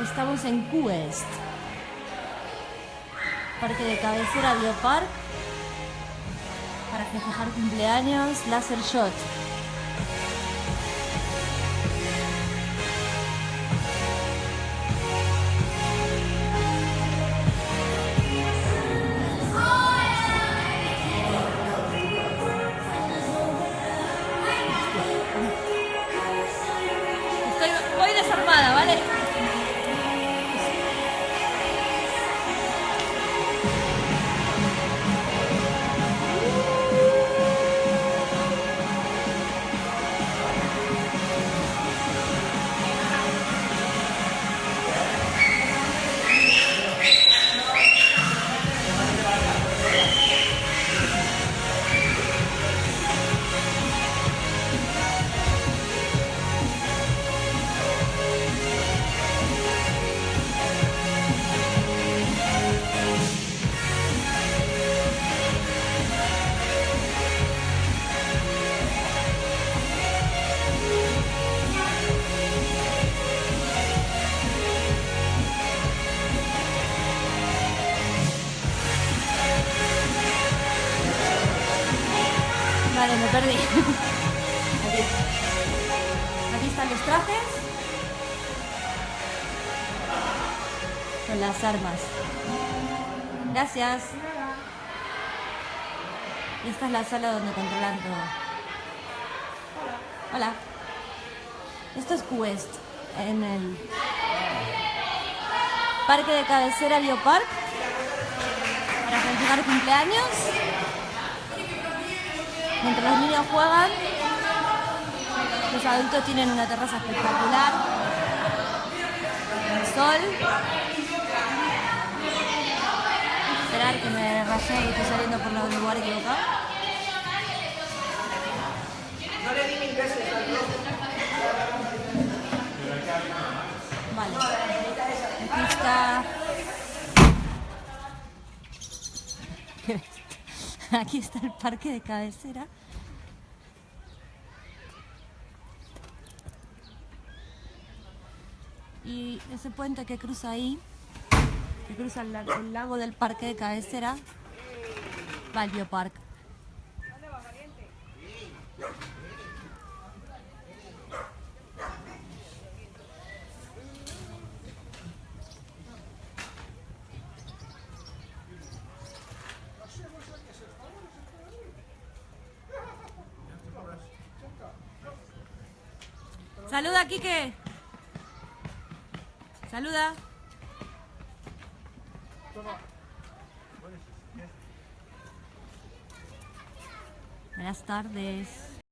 Estamos en Quest, parque de cabecera Biopark, para festejar cumpleaños, Laser Shot. Voy desarmada, ¿vale? Vale, me perdí. Aquí están los trajes. Con las armas. Gracias. Y esta es la sala donde controlan todo. Hola. Esto es Quest, en el parque de cabecera Biopark, para festejar cumpleaños. Mientras los niños juegan, los adultos tienen una terraza espectacular, el sol. Esperar que me rayé y estoy saliendo por el lugar equivocado. No le di 1000 veces al rojo. Vale. Aquí está. Aquí está el parque de cabecera. Y ese puente que cruza ahí, que cruza el lago del parque de cabecera, va al Biopark. Saluda, Quique. Saluda. Buenas tardes.